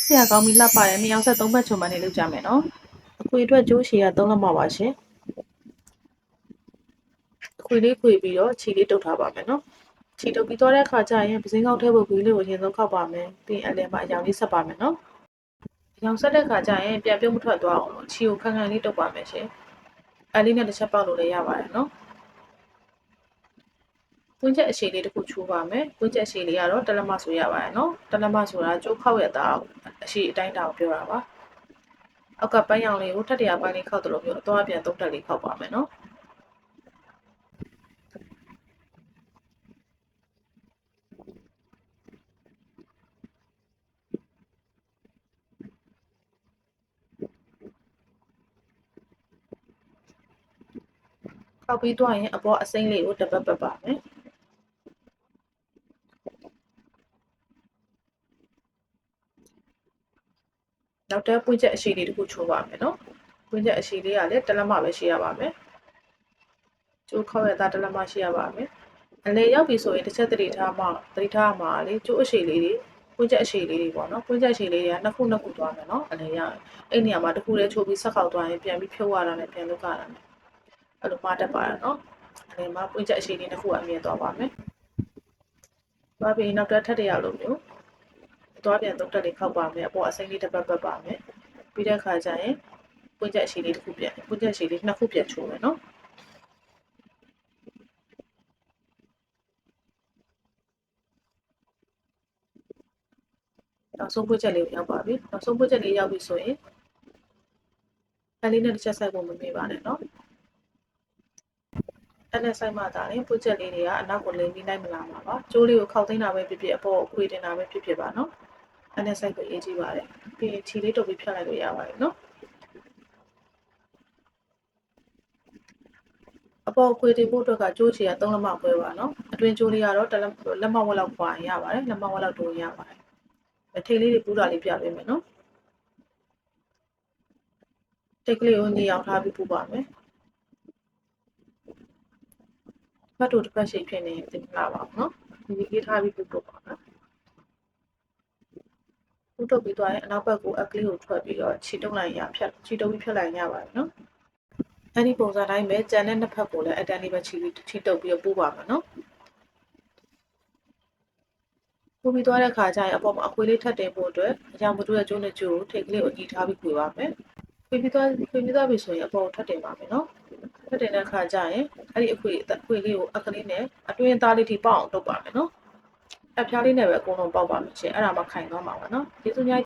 ဆရာကောင်းပြီးလှပတဲ့နှစ်ယောက်ဆက်သုံးဘက်ချုံမှန်နေလုပ်ကြမယ်နော်အခွေအတွက်ကျိုးရှည်က3လက်မပါရှင်အခွေလေးခွေပြီးတော့ခြေလေးတုပ်ထားပါမယ်နော်ခြေတုပ်ပြီးသွားတဲ့အခါကျရင်ပစင်းကောက်ထဲဖို့ဂွေးလေးကိုအရင်ဆုံးခောက်ပါမယ်ပြီးအလယ်မှာအရောင်လေးဆက်ပါမယ်နော်အရောင်ဆက်တဲ့အခါကျရင်ပြန်ပြုတ်မထွက်သွားအောင်လို့ခြေကိုခန်းခန်းလေးတုပ်ပါမယ်ရှင်အလေးနဲ့တစ်ချက်ပေါက်လို့လည်းရပါတယ်နော်ပွင့်ချက်အရှိလေးတစ်ခုချိုးပါမယ်ပွင့်ချက်အရှိလေးကတော့1လက်မဆိုရပါတယ်နော်1လက်မဆိုတာကျိုးခောက်ရတာအရှိအတိုင်းတာကိုပြောတာပါအောက်ကပန်းရောင်လေးကိုထပ်တရာပန်းလေးခောက်တယ်လို့ပြောအသွားပြန်သုံးတက်လေးခောက်ပါမယ်နော်ခောက်ပြီးသွားရင်အပေါ်အစိမ့်လေးကိုတပတ်ပတ်ပါမယ်နောက်တစ်ပွင့်ချက်အရှိလေးတစ်ခုချိုးပါမယ်နော်ပွင့်ချက်အရှိလေးကလည်း1လက်မပဲရှိရပါမယ်ကျိုးခောက်ရတာ1လက်မရှိရပါမယ်အလေရောက်ပြီဆိုရင်တစ်ချက်သတိထားမှာလေကျိုးအရှိလေးတွေပွင့်ချက်အရှိလေးတွေပေါ့နော်ပွင့်ချက်အရှိလေးတွေကနှစ်ခုသွားမယ်နော်အလေရောက်အဲ့နေရာမှာတစ်ခုလေးချိုးပြီးဆက်ခောက်သွားရင်ပြန်ပြီးဖြုတ်ရတာနဲ့ပြန်လုပ်ရတာနဲ့အဲ့လိုမှားတတ်ပါတော့နော်အလေမှာပွင့်ချက်အရှိလေးတစ်ခုအမြင်သွားပါမယ်သွားပြီးနောက်ထပ်တရလိုမျိုးသွားပြန်သုံးတက်လေးခောက်ပါမယ်အပေါ်အစိမ့်လေးတစ်ပတ်ပတ်ပါမယ်ပြီးတဲ့အခါကျရင်ပွင့်ချက်အရှိလေးတစ်ခုပြန်ပွင့်ချက်အရှိလေးနှစ်ခုပြန်ချိုးမယ်နော်နောက်ဆုံးပွင့်ချက်လေးရောက်ပါပြီနောက်ဆုံးပွင့်ချက်လေးရောက်ပြီဆိုရင်အဲ့လေးနဲ့တစ်ချက်ဆက်ဖို့မမေ့ပါနဲ့နော်အဲ့နဲ့ဆိုင်မှသာရင်ပွင့်ချက်လေးတွေကအနောက်ကိုလိမ်ပြီးလိုက်မလာမှာပါကျိုးလေးကိုခောက်သိမ်းတာပဲဖြစ်ဖြစ်အပေါ်ကိုခွေတင်တာပဲဖြစ်ဖြစ်ပါနော်အဲ့နဲ့ဆိုင်ကိုအေးကြည့်ပါတယ်ပြီးရင်ခြေလေးတုပ်ပြီးဖြတ်လိုက်လို့ရပါတယ်နော်အပေါ်ခွေတင်ဖို့အတွက်ကကျိုးချီက3လက်မခွဲပါနော်အတွင်းကျိုးလေးကတော့လက်မဝက်လောက်ခွာရင်ရပါတယ်လက်မဝက်လောက်တိုးရပါတယ်ထိတ်လေးတွေပူးတာလေးပြပေးမယ်နော်တိတ်ကလေးကိုညှိအောင်ထားပြီးပူပါမယ်ဖတ်တို့တစ်ဖက်ရှိဖြစ်နေတင်လာပါအောင်နော်ဒီအေးထားပြီးပူပါမယ်ပူတော့ပြီးသွားရင်အနောက်ဘက်ကိုအကလေးကိုထွက်ပြီးတော့ခြေတုပ်လိုက်ရဖြတ်ခြေတုပ်ပြီးဖြတ်လိုက်ရပါတယ်နော်အဲ့ဒီပုံစံတိုင်းပဲကြံတဲ့နှစ်ဖက်ကိုလည်းအတန်းလေးပဲခြေတုပ်ပြီးတော့ပူပါမယ်နော်ပူပြီးသွားတဲ့ခါကျရင်အပေါ်မှာအခွေလေးထပ်တင်ဖို့အတွက်အရာမတူတဲ့ကျိုးနဲ့ကျိုးကိုထိတ်ကလေးကိုညှိထားပြီးခွေပါမယ်ခွေပြီးသွားပြီဆိုရင်အပေါ်ကိုထပ်တင်ပါမယ်နော်ထပ်တင်တဲ့ခါကျရင်အဲ့ဒီအခွေလေးကိုအကလေးနဲ့အတွင်းသားလေးထိပေါက်အောင်တုပ်ပါမယ်နော်အဖျားလေးနဲ့ပဲအကုန်လုံးပေါက်ပါမယ်ရှင်အဲ့ဒါမှခိုင်သွားမှာပါနော်ကျေးဇူးများ